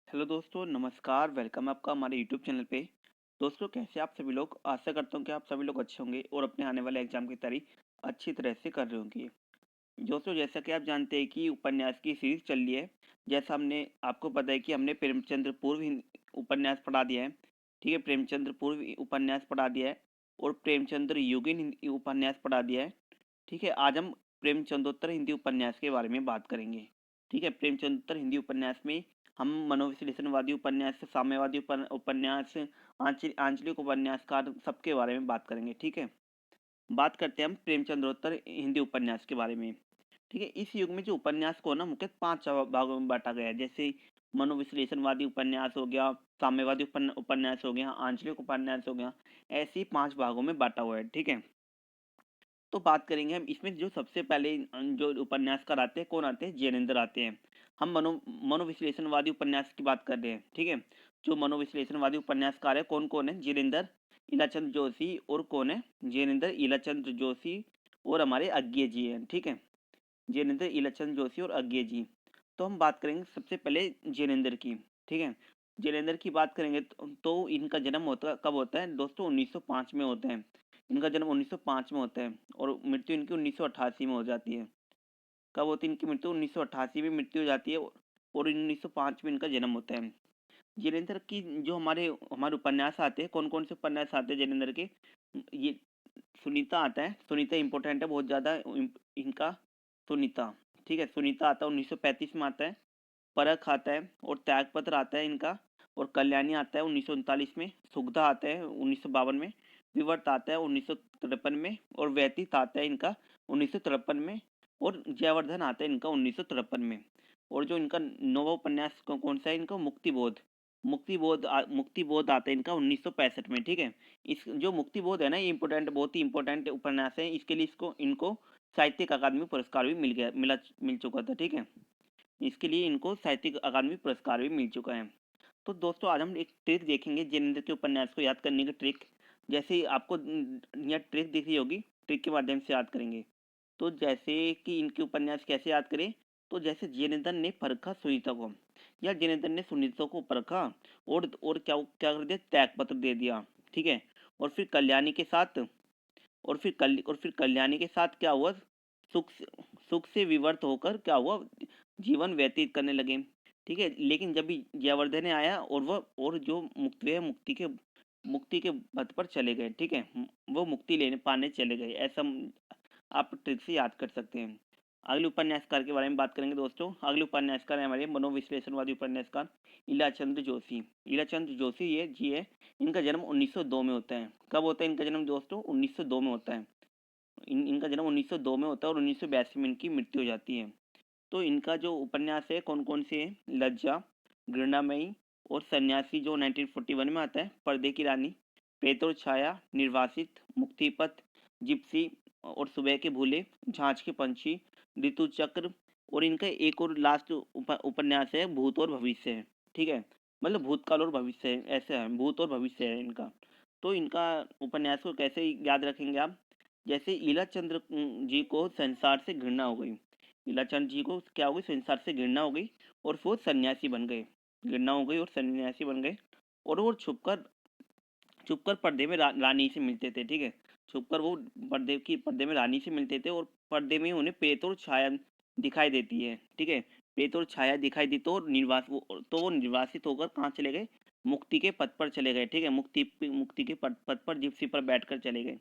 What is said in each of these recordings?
Hello दोस्तों, नमस्कार। Welcome आपका हमारे यूट्यूब चैनल पे। दोस्तों, कैसे आप सभी लोग? आशा करता हूँ कि आप सभी लोग अच्छे होंगे और अपने आने वाले एग्जाम की तैयारी अच्छी तरह से कर रहे होंगे। दोस्तों, जैसा कि आप जानते हैं कि उपन्यास की सीरीज चल रही है। जैसा हमने आपको पता है कि हमने प्रेमचंद्र पूर्व उपन्यास पढ़ा दिया है। ठीक है, प्रेमचंद्र पूर्व उपन्यास पढ़ा दिया है और प्रेमचंद्र युगीन उपन्यास पढ़ा दिया है। ठीक है, आज हम प्रेमचंदोत्तर हिंदी उपन्यास के बारे में बात करेंगे। ठीक है, प्रेमचंदोत्तर हिंदी उपन्यास में हम मनोविश्लेषणवादी उपन्यास, साम्यवादी उपन्यास, आंचलिक उपन्यासकार सबके बारे में बात करेंगे। ठीक है, बात करते हैं हम प्रेमचंद्रोत्तर हिंदी उपन्यास के बारे में। ठीक है, इस युग में जो उपन्यास को ना मुख्य 5 भागों में बांटा गया है। जैसे मनोविश्लेषणवादी उपन्यास हो गया, साम्यवादी उपन्यास हो गया, आंचलिक उपन्यास हो गया। ऐसे ही 5 भागों में बांटा हुआ है। ठीक है, तो बात करेंगे हम इसमें। जो सबसे पहले जो उपन्यासकार आते हैं, कौन आते हैं? जैनेंद्र आते हैं। हम मनोविश्लेषणवादी उपन्यास की बात कर रहे हैं। ठीक है, जो मनोविश्लेषणवादी उपन्यासकार है, कौन कौन है? जैनेंद्र, इलाचंद जोशी, और कौन है? जैनेंद्र, इलाचंद जोशी और हमारे अज्ञे जी हैं। ठीक है, जैनेंद्र, इलाचंद जोशी और अज्ञे जी। तो हम बात करेंगे सबसे पहले जैनेंद्र की। ठीक है, जैनेंद्र की बात करेंगे तो इनका जन्म होता कब होता है दोस्तों? 1905 में होता है। इनका जन्म 1905 में होता है और मृत्यु इनकी 1988 में हो जाती है। कब होती है इनकी मृत्यु? 1988 में मृत्यु हो जाती है और 1905 में इनका जन्म होता है। जैनेंद्र की जो हमारे हमारे उपन्यास आते हैं, कौन कौन से उपन्यास आते हैं जैनेंद्र के? ये सुनीता आता है। सुनीता इंपॉर्टेंट है बहुत ज़्यादा इनका। सुनीता, ठीक है, सुनीता आता है 1935 में आता है। परख आता है और त्यागपत्र आता है इनका। और कल्याणी आता है 1939 में। सुगधा आता है 1952 में। विवर्त आता है 1953 में और व्यतीत आता है इनका 1953 में। और जयवर्धन आता है इनका 1953 में। और जो इनका नौवा उपन्यास कौन सा है इनका? मुक्तिबोध। मुक्तिबोध आता है इनका 1965 में। ठीक है, इस जो मुक्तिबोध है ना, ये इंपॉर्टेंट, बहुत ही इंपॉर्टेंट उपन्यास है। इसके लिए इसको इनको साहित्यिक अकादमी पुरस्कार भी मिल चुका था। ठीक है, इसके लिए इनको साहित्यिक अकादमी पुरस्कार भी मिल चुका है। तो दोस्तों, आज हम एक ट्रिक देखेंगे जैनेंद्र के उपन्यास को याद करने की ट्रिक। जैसे ही आपको यह ट्रिक दिख रही होगी, ट्रिक के माध्यम से याद करेंगे। तो जैसे कि इनके उपन्यास कैसे याद करें? तो जैसे जैनेंद्र ने परखा सुनीता को, या जैनेंद्र ने सुनीता को परखा और क्या क्या कर दिया? त्यागपत्र दे दिया। ठीक है, और फिर कल्याणी के साथ और फिर कल्याणी के साथ क्या हुआ? सुख से सुख से विवर्त होकर क्या हुआ? जीवन व्यतीत करने लगे। ठीक है, लेकिन जब भी जयवर्धन आया और वह और जो वे मुक्ति के पथ पर चले गए। ठीक है, वो मुक्ति लेने पाने चले गए। ऐसा आप ट्रिक से याद कर सकते हैं। अगले उपन्यासकार के बारे में बात करेंगे दोस्तों। अगले उपन्यासकार है हमारे मनोविश्लेषणवादी उपन्यासकार इलाचंद जोशी। इलाचंद जोशी ये जी है। इनका जन्म 1902 में होता है। कब होता है इनका जन्म दोस्तों? 1902 में होता है। इनका जन्म 1902 में होता है और 1982 में इनकी मृत्यु हो जाती है। तो इनका जो उपन्यास है, कौन कौन से हैं? लज्जा, घृणामयी और सन्यासी जो 1941 में आता है, पर्दे की रानी, प्रेत और छाया, निर्वासित, मुक्तिपथ, जिप्सी और सुबह के भूले, झांझ के पंछी, ऋतु चक्र। और इनका एक और लास्ट उपन्यास है, भूत और भविष्य है। ठीक है, मतलब भूतकाल और भविष्य है, ऐसा है, भूत और भविष्य है इनका। तो इनका उपन्यास को कैसे याद रखेंगे आप? जैसे इलाचंद्र जी को संसार से घृणा हो गई। इलाचंद जी को क्या हो गई? संसार से घृणा हो गई और वो सन्यासी बन गए। घृणा हो गई और सन्यासी बन गए। और वो छुपकर पर्दे में रानी से मिलते थे। ठीक है, छुपकर वो पर्दे में रानी से मिलते थे और पर्दे में उन्हें प्रेत और छाया दिखाई देती है। ठीक है, प्रेत और छाया दिखाई दी तो वो निर्वासित होकर कहाँ चले गए? मुक्ति के पथ पर चले गए। ठीक है, मुक्ति के पथ पर जिप्सी पर बैठकर चले गए।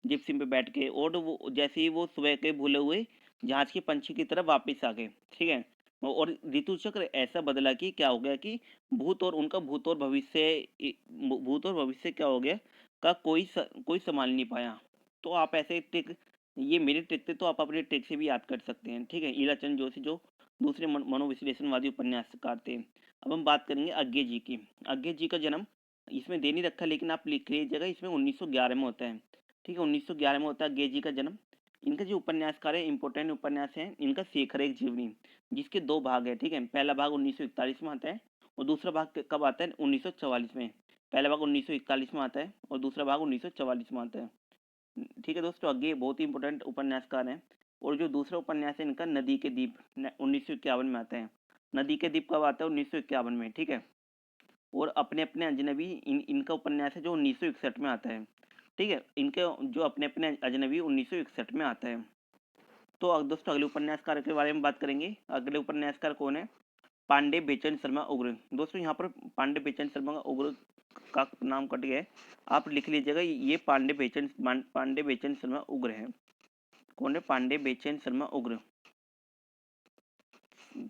जिप्सी पे बैठ के और वो जैसे ही वो सुबह के भूले हुए जहाज के पंछी की तरफ वापस आ गए। ठीक है, और ऋतु चक्र ऐसा बदला कि क्या हो गया कि भूत और भविष्य क्या हो गया का कोई संभाल नहीं पाया। तो आप ऐसे ट्रिक, ये मेरी ट्रिक थे, तो आप अपने ट्रिक से भी याद कर सकते हैं। ठीक है, ईराचंद जोशी जो दूसरे मनोविश्लेषणवादी उपन्यासकार थे। अब हम बात करेंगे अज्ञे जी की। अज्ञे जी का जन्म इसमें दे नहीं रखा, लेकिन आप लिख लीजिएगा, इसमें 1911 में होता है। ठीक है, 1911 में होता है अज्ञे जी का जन्म। इनका जो उपन्यासकार है, इंपॉर्टेंट उपन्यास है इनका शेखर एक जीवनी, जिसके 2 भाग है। ठीक है, पहला भाग 1941 में आता है और दूसरा भाग कब आता है? 1944 में। पहला भाग 1941 में आता है और दूसरा भाग 1944 में आता है। ठीक है दोस्तों, आगे बहुत ही इंपॉर्टेंट उपन्यासकार हैं। और जो दूसरा उपन्यास है इनका, नदी के दीप, 1951 में आता है। नदी के द्वीप कब आता है? 1951 में, ठीक है। और अपने अपने अजनबी इनका उपन्यास है जो 1961 में आता है, ठीक है। इनके जो अपने अपने अजनबी 1961 में आता है। तो दोस्तों अगले उपन्यासकार के बारे में बात करेंगे। अगले उपन्यासकार कौन है? पांडे बेचन शर्मा उग्र। दोस्तों यहाँ पर पांडे बेचन शर्मा उग्र का नाम कट गया है, आप लिख लीजिएगा, ये पांडे बेचन शर्मा उग्र है। कौन है? पांडे बेचन शर्मा उग्र।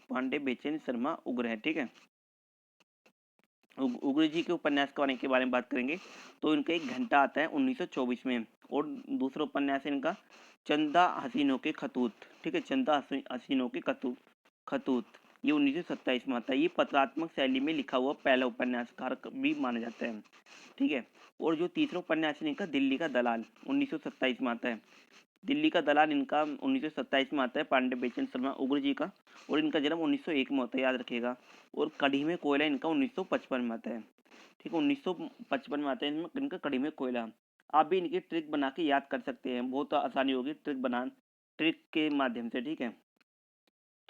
पांडे बेचन शर्मा उग्र है, ठीक है। उग्र जी के उपन्यास के बारे में बात करेंगे तो इनका एक घंटा आता है 1924 में, और दूसरा उपन्यास है इनका चंदा हसीनों के खतूत, ठीक है। चंदा हसीनों के खतूत, ये 1927 में आता है। ये पत्रात्मक शैली में लिखा हुआ पहला उपन्यासकार भी माना जाता है, ठीक है। और जो तीसरा उपन्यास है इनका दिल्ली का दलाल 1927 में आता है। दिल्ली का दलाल इनका 1927 में आता है, पांडे बेचन शर्मा उग्र जी का। और इनका जन्म 1901 में होता है, याद रखिएगा। और कड़ी में कोयला इनका 1955 में आता है, ठीक है। 1955 में आता है इनका कड़ी में कोयला। आप भी इनकी ट्रिक बना के याद कर सकते हैं, बहुत आसानी होगी ट्रिक के माध्यम से, ठीक है।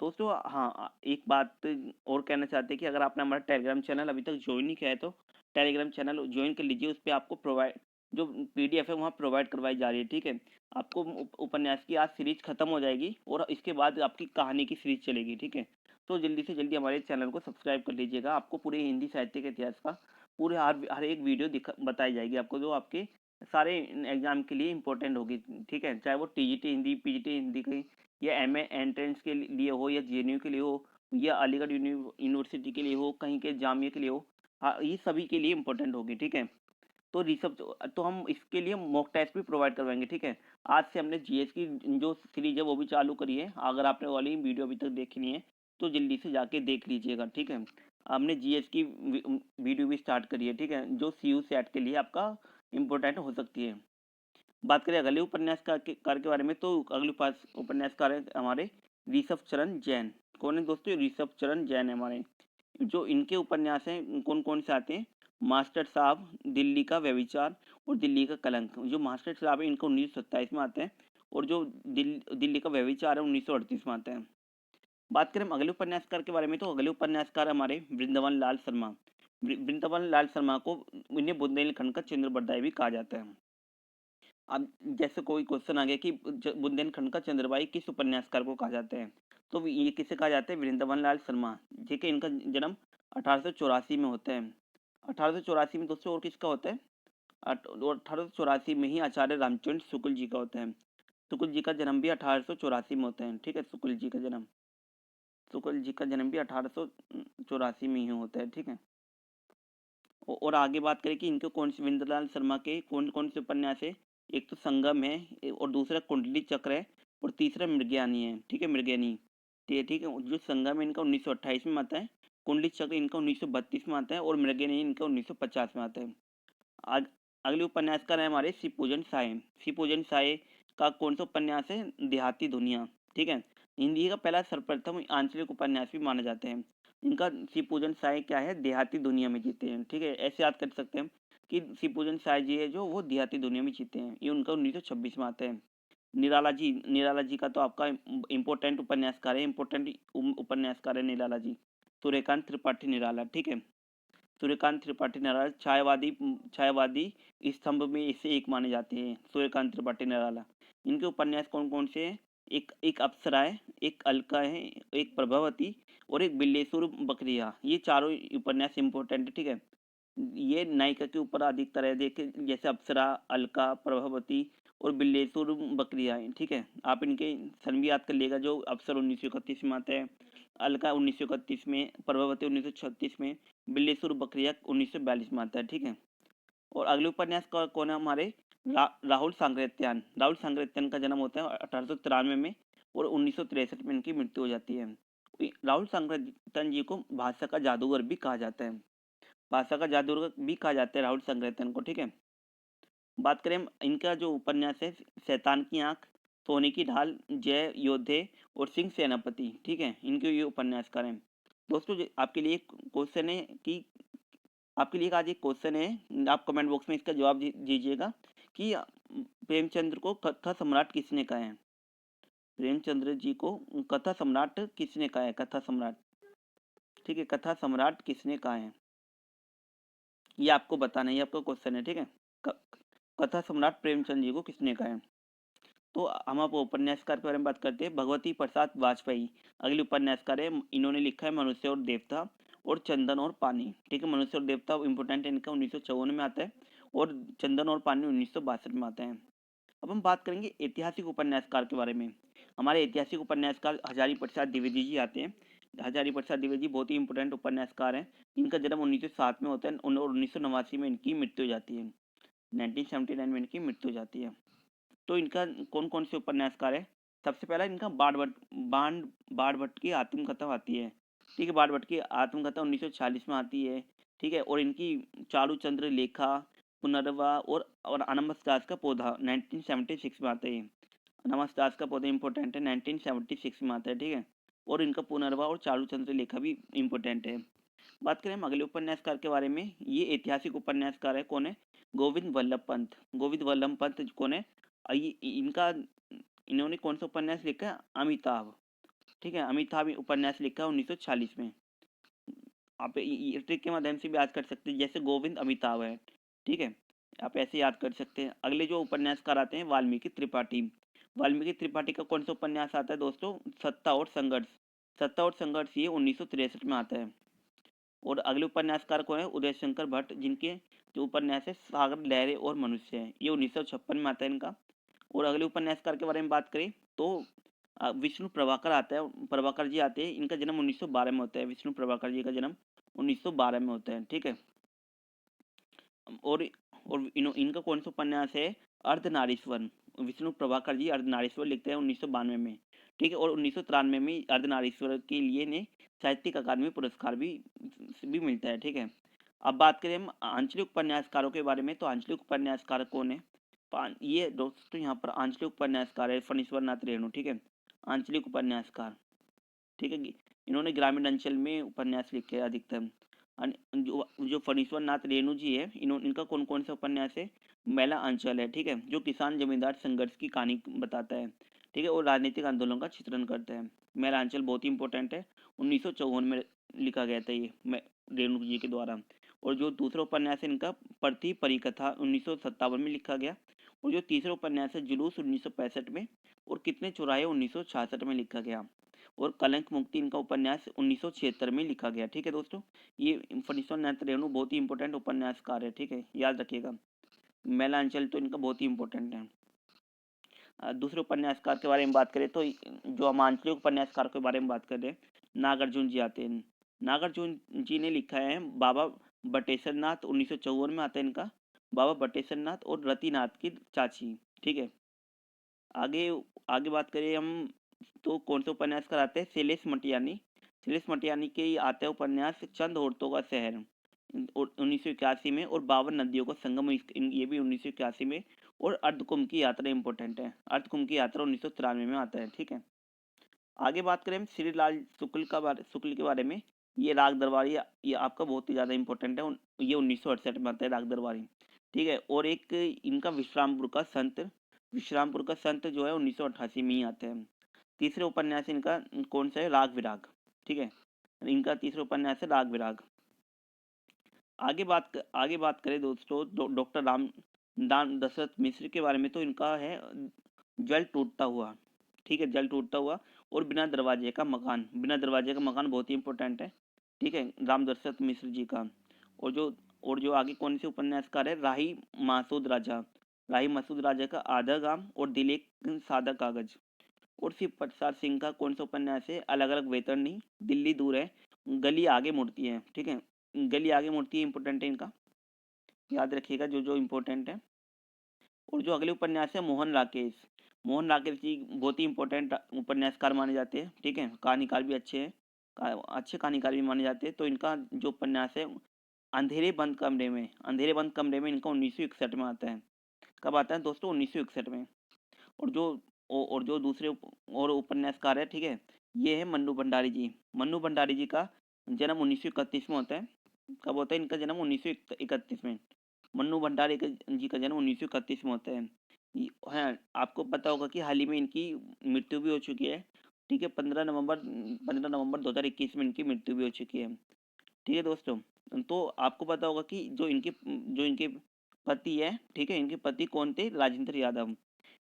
दोस्तों हाँ, एक बात और कहना चाहते हैं कि अगर आपने हमारा टेलीग्राम चैनल अभी तक ज्वाइन नहीं किया है तो टेलीग्राम चैनल ज्वाइन कर लीजिए। उस पर आपको जो पीडीएफ है वहाँ प्रोवाइड करवाई जा रही है, ठीक है। आपको उपन्यास की आज सीरीज खत्म हो जाएगी और इसके बाद आपकी कहानी की सीरीज चलेगी, ठीक है। तो जल्दी से जल्दी हमारे चैनल को सब्सक्राइब कर लीजिएगा। आपको पूरे हिंदी साहित्य के इतिहास का पूरे हर एक वीडियो बताई जाएगी आपको, जो आपके सारे एग्जाम के लिए इंपॉर्टेंट होगी, ठीक है। चाहे वो टीजीटी हिंदी, पीजीटी हिंदी की, या एमए एंट्रेंस के लिए हो, या जेएनयू के लिए हो, या अलीगढ़ यूनिवर्सिटी के लिए हो, कहीं के जामिया के लिए हो, हाँ ये सभी के लिए इंपॉर्टेंट होगी, ठीक है। तो रिसर्च तो हम इसके लिए मॉक टेस्ट भी प्रोवाइड करवाएंगे, ठीक है। आज से हमने जीएस की जो सीरीज है वो भी चालू करी है। अगर आपने वाली वीडियो अभी तक देखी नहीं है तो जल्दी से जाके देख लीजिएगा, ठीक है। हमने जीएस की वीडियो भी स्टार्ट करी है, ठीक है, जो सीयू सेट के लिए आपका इम्पोर्टेंट हो सकती है। बात करें अगले उपन्यासकार के बारे में तो अगले उपन्यासकार है हमारे ऋषभ चरण जैन। कौन है दोस्तों? ऋषभ चरण जैन है हमारे। जो इनके उपन्यास हैं कौन कौन से आते हैं? मास्टर साहब, दिल्ली का व्यभिचार और दिल्ली का कलंक। जो मास्टर साहब है इनका 1927 में आता है, और जो दिल्ली का व्यभिचार है 1938 में आता है। बात करें अगले उपन्यासकार के बारे में तो अगले उपन्यासकार हमारे वृंदावन लाल शर्मा। वृंदावन लाल शर्मा को इन्हें बुंदेलखंड का चंद्र बरदाई भी कहा जाता है। अब जैसे कोई क्वेश्चन आ गया कि बुंदेलखंड का चंद्रबाई किस उपन्यासकार को कहा जाता है, तो ये किसे कहा जाता है? वृंदावन लाल शर्मा, ठीक है। इनका जन्म 1884 में होता है। 1884 में दोस्तों और किसका होता है? 1884 में ही आचार्य रामचंद्र शुक्ल जी का होता है। शुक्ल जी का जन्म भी 1884 में होता है, ठीक है। शुक्ल जी का जन्म भी 1884 में ही होता है, ठीक है। और आगे बात करें कि इनके कौन से विंद्रलाल शर्मा के कौन कौन से उपन्यास है। एक तो संगम है, और दूसरा कुंडली चक्र है, और तीसरा मृगयानी है, ठीक है, मृगयानी। ठीक है। जो संगम है इनका 1928 में आता है, कुंडली चक्र इनका 1932 में आता है, और मृगयानी इनका 1950 में आता है। आज अगले उपन्यासकार है हमारे शिवपूजन साय। शिवपूजन साय का कौन सा उपन्यास है? देहाती दुनिया, ठीक है। हिंदी का पहला सर्वप्रथम आंचलिक उपन्यास भी माना जाता है। इनका शिवपूजन साय क्या है? देहाती दुनिया में जीते हैं, ठीक है। ऐसे याद कर सकते हैं कि शिवपूजन साय जी है जो वो देहाती दुनिया में जीते हैं, ये उनका 1926 में आता है। निराला जी का तो आपका इम्पोर्टेंट उपन्यासकार है, इम्पोर्टेंट उपन्यासकार है निराला जी, सूर्यकांत त्रिपाठी निराला, ठीक है। सूर्यकांत त्रिपाठी निराला छायावादी स्तंभ में इसे एक माने जाते हैं, सूर्यकांत त्रिपाठी निराला। इनके उपन्यास कौन कौन से हैं? एक अप्सरा है, एक अलका है, एक प्रभावती, और एक बिल्लेश्वर बकरिया। ये चारों उपन्यास इंपॉर्टेंट है, ठीक है। ये नायिका के ऊपर अधिकतर है, देखिए जैसे अप्सरा, अलका, प्रभावती और बिल्लेश्वर बकरिया है, ठीक है। आप इनके सन भी याद कर लिएगा। जो अप्सर 1931 में आता है, अलका 1931 में, प्रभावती 1936 में, बिल्लेश्वर बकरिया 1942 में आता है, ठीक है। और अगले उपन्यास कौन है हमारे? राहुल सांकृत्यायन। राहुल सांकृत्यायन का जन्म होता है 1893 में, और 1963 में इनकी मृत्यु हो जाती है। राहुल सांकृत्यायन जी को भाषा का जादूगर भी कहा जाता है, भाषा का जादूगर भी कहा जाता है राहुल सांकृत्यायन को, ठीक है। बात करें इनका जो उपन्यास है शैतान की आंख, सोने की ढाल, जय योद्धे और सिंह सेनापति, ठीक है, इनके ये उपन्यासकार हैं। दोस्तों आपके लिए क्वेश्चन है कि आपके लिए आज एक क्वेश्चन है, आप कमेंट बॉक्स में इसका जवाब दीजिएगा कि प्रेमचंद्र को कथा सम्राट किसने कहा है? प्रेमचंद्र जी को कथा सम्राट किसने कहा है? कथा सम्राट ठीक है, कथा सम्राट किसने कहा है? ये आपको बताना है, ये आपका क्वेश्चन है, ठीक है। क कथा सम्राट प्रेमचंद जी को किसने कहा है? तो हम अब उपन्यासकार के बारे में बात करते हैं, भगवती प्रसाद वाजपेयी अगले उपन्यासकार है। इन्होंने लिखा है मनुष्य और देवता और चंदन और पानी। ठीक है, मनुष्य और देवता इंपोर्टेंट है, इनका 1954 में आता है और चंदन और पानी 1962 में आता है। अब हम बात करेंगे ऐतिहासिक उपन्यासकार के बारे में। हमारे ऐतिहासिक उपन्यासकार हजारी प्रसाद द्विवेदी जी आते हैं। हजारी प्रसाद द्विवेदी बहुत ही इंपोर्टेंट उपन्यासकार हैं। इनका जन्म 1907 में होता है और 1989 में इनकी मृत्यु हो जाती है। 1979 में इनकी मृत्यु हो जाती है। तो इनका कौन कौन से उपन्यासकार है? सबसे पहला इनका बाण भट्ट की आत्मकथा आती है। ठीक है, बाण भट्ट की आत्मकथा 1940 में आती है। ठीक है, और इनकी चारू चंद्र लेखा, पुनर्वा और अनमस दास का पौधा 1976 में आता है। अनमस दास का पौधा इंपॉर्टेंट है, 1976 में आता है। ठीक है, और इनका पुनर्वा और चारू चंद्र लेखा भी इंपॉर्टेंट है। बात करें हम अगले उपन्यासकार के बारे में, ये ऐतिहासिक उपन्यासकार है, कौन है? गोविंद वल्लभ पंत। गोविंद वल्लभ पंत कौन है? इनका इन्होंने कौन सा उपन्यास लिखा है? अमिताभ। ठीक है, अमिताभ उपन्यास लिखा है 1940 में। आप ये ट्रिक के माध्यम से भी याद कर सकते हैं, जैसे गोविंद अमिताभ है। ठीक है, आप ऐसे याद कर सकते हैं। अगले जो उपन्यासकार आते हैं वाल्मीकि त्रिपाठी। वाल्मीकि त्रिपाठी का कौन सा उपन्यास आता है दोस्तों? सत्ता और संघर्ष। सत्ता और संघर्ष ये 1963 में आता है। और अगले उपन्यासकार कौन है? उदय शंकर भट्ट, जिनके जो उपन्यास है सागर लहरें और मनुष्य है, ये 1956 में आता है इनका। और अगले उपन्यासकार के बारे में बात करें तो विष्णु प्रभाकर आता है, प्रभाकर जी आते हैं। इनका जन्म 1912 में होता है। विष्णु प्रभाकर जी का जन्म 1912 में होता है। ठीक है, और इनका कौन सा उपन्यास है? अर्धनारीश्वर। विष्णु प्रभाकर जी अर्धनारीश्वर लिखते हैं 1992 में। ठीक है, और 1993 में अर्धनारीश्वर के लिए ने साहित्यिक अकादमी पुरस्कार भी मिलता है। ठीक है, अब बात करें हम आंचलिक उपन्यासकारों के बारे में, तो आंचलिक उपन्यासकार कौन है? ये दोस्तों यहाँ पर आंचलिक उपन्यासकार है फणीश्वर नाथ रेणु। ठीक है, आंचलिक उपन्यासकार। ठीक है, इन्होंने ग्रामीण अंचल में उपन्यास लिखे हैं अधिकतम। जो जो फणीश्वर नाथ रेणु जी है, इनका कौन कौन सा उपन्यास है? मैला अंचल है। ठीक है, जो किसान जमींदार संघर्ष की कहानी बताता है। ठीक है, और राजनीतिक आंदोलन का चित्रण करता है। मैला अंचल बहुत ही इंपॉर्टेंट है, 1954 में लिखा गया था ये रेणु जी के द्वारा। और जो दूसरा उपन्यास है इनका प्रति परिकथा 1957 में लिखा गया। और जो तीसरा उपन्यास है जुलूस 1965 में। और कितने चौराहे 1966 में लिखा गया। और कलंक मुक्ति इनका उपन्यास 1976 में लिखा गया। ठीक है दोस्तों, ये फणीश्वर नाथ रेणु बहुत ही इंपॉर्टेंट उपन्यासकार है। ठीक है, याद रखिएगा। मैलांचल तो इनका बहुत ही इंपॉर्टेंट है। दूसरे उपन्यासकार के बारे में बात करें तो जो हम आंचलिक उपन्यासकार के बारे में बात कर रहे हैं, नागार्जुन जी आते हैं। नागार्जुन जी ने लिखा है बाबा बटेश्वर नाथ, 1954 में आता है इनका। बाबा बटेश्वर नाथ और रतिनाथ की चाची। ठीक है, आगे आगे बात करें हम तो कौन से उपन्यासकार आते हैं? शैलेश मटियानी। शैलेश मटियानी के ही आते हैं उपन्यास चंद औरतों का शहर 1981 में, और 52 नदियों का संगम ये भी 1981 में। और अर्धकुंभ की यात्रा इंपॉर्टेंट है, अर्धकुंभ की यात्रा 1993 में आता है। ठीक है, आगे बात करें हम श्रीलाल शुक्ल के बारे में। ये राग दरबारी, ये आपका बहुत ही ज्यादा इंपॉर्टेंट है। ये 1968 में आता है राग दरबारी। ठीक है, और एक इनका विश्रामपुर का संत जो है 1988 में ही आते हैं। तीसरे उपन्यास इनका कौन सा है? राग विराग। ठीक है, इनका तीसरा उपन्यास है राग विराग। आगे बात करें दोस्तों डॉक्टर राम दशरथ मिश्र के बारे में, तो इनका है जल टूटता हुआ। ठीक है, जल टूटता हुआ और बिना दरवाजे का मकान। बिना दरवाजे का मकान बहुत ही इंपॉर्टेंट है। ठीक है, राम दशरथ मिश्र जी का। और जो आगे कौन से उपन्यासकार है? राही मासूद राजा। राही मासूद राजा का आधा गांव और दिल एक सादा कागज। और शिव प्रसाद सिंह का कौन सा उपन्यास है? अलग अलग वेतन नहीं, दिल्ली दूर है, गली आगे मुड़ती है। ठीक है, गली आगे मुड़ती है इंपॉर्टेंट है इनका, याद रखिएगा जो जो इंपॉर्टेंट है। और जो अगले उपन्यास है मोहन राकेश। मोहन राकेश जी बहुत ही इंपॉर्टेंट उपन्यासकार माने जाते हैं। ठीक है, कहानीकार भी अच्छे हैं, अच्छे कहानीकार भी माने जाते हैं। तो इनका जो उपन्यास है अंधेरे बंद कमरे में इनका 1961 में आता है। कब आता है दोस्तों? 1961 में। और जो दूसरे और उपन्यासकार है, ठीक है, ये है मन्नू भंडारी जी। मन्नू भंडारी जी का जन्म 1931 में होता है। कब होता है इनका जन्म? 1931 में। मन्नू भंडारी जी का जन्म 1931 में होता है। हाँ, आपको पता होगा कि हाल ही में इनकी मृत्यु भी हो चुकी है। ठीक है, 15 नवंबर 2021 में इनकी मृत्यु भी हो चुकी है। ठीक है दोस्तों, तो आपको पता होगा कि जो इनके पति है, ठीक है, इनके पति कौन थे? राजेंद्र यादव।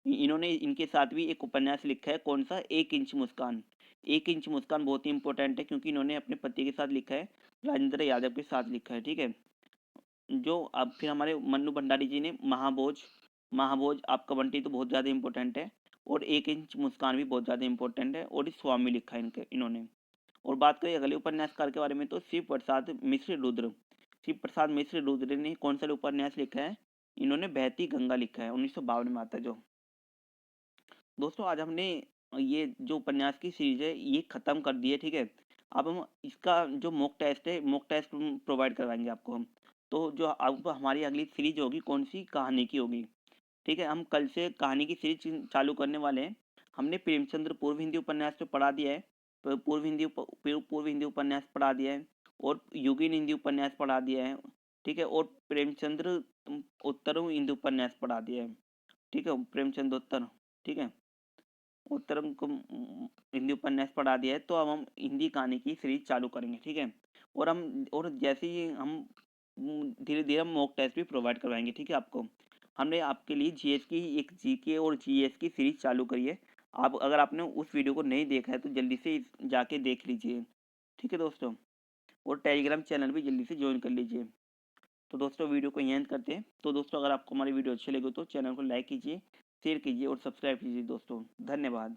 इन्होंने इनके साथ भी एक उपन्यास लिखा है, कौन सा? एक इंच मुस्कान। एक इंच मुस्कान बहुत ही इंपॉर्टेंट है, क्योंकि इन्होंने अपने पति के साथ लिखा है, राजेंद्र यादव के साथ लिखा है। ठीक है, जो अब फिर हमारे मन्नू भंडारी जी ने महाभोज, महाभोज आपका बंटी तो बहुत ज़्यादा इंपॉर्टेंट है, और एक इंच मुस्कान भी बहुत ज़्यादा इंपॉर्टेंट है, और इस स्वामी लिखा है इन्होंने। और बात करें अगले उपन्यासकार के बारे में, तो शिव प्रसाद मिश्र रुद्र। शिव प्रसाद मिश्र रुद्र ने कौन सा उपन्यास लिखा है? इन्होंने बहती गंगा लिखा है, 1952 में आता है जो। दोस्तों आज हमने ये जो उपन्यास की सीरीज है ये खत्म कर दी है। ठीक है, अब हम इसका जो मॉक टेस्ट है, मॉक टेस्ट प्रोवाइड करवाएंगे आपको हम। तो जो अब हमारी अगली सीरीज होगी, कौन सी? कहानी की होगी। ठीक है, हम कल से कहानी की सीरीज चालू करने वाले हैं। हमने प्रेमचंद्र पूर्व हिंदी उपन्यास पे पढ़ा दिया है, पूर्व हिंदी उपन्यास पढ़ा दिया है, और युगीन हिंदी उपन्यास पढ़ा दिया है। ठीक है, और प्रेमचंद्र उत्तर हिंदी उपन्यास पढ़ा दिया है। ठीक है, प्रेमचंद्र उत्तर। ठीक है, उत्तरम को हिंदी उपन्यास पढ़ा दिया है, तो अब हम हिंदी कहानी की सीरीज चालू करेंगे। ठीक है, और जैसे ही हम धीरे धीरे हम मॉक टेस्ट भी प्रोवाइड करवाएंगे। ठीक है, आपको हमने आपके लिए जीएस की एक जीके और जीएस की सीरीज चालू करी है। आप अगर आपने उस वीडियो को नहीं देखा है तो जल्दी से जाके देख लीजिए। ठीक है दोस्तों, और टेलीग्राम चैनल भी जल्दी से ज्वाइन कर लीजिए। तो दोस्तों वीडियो को यहीं एंड करते हैं। तो दोस्तों अगर आपको हमारी वीडियो अच्छी लगी तो चैनल को लाइक कीजिए, शेयर कीजिए और सब्सक्राइब कीजिए दोस्तों। धन्यवाद।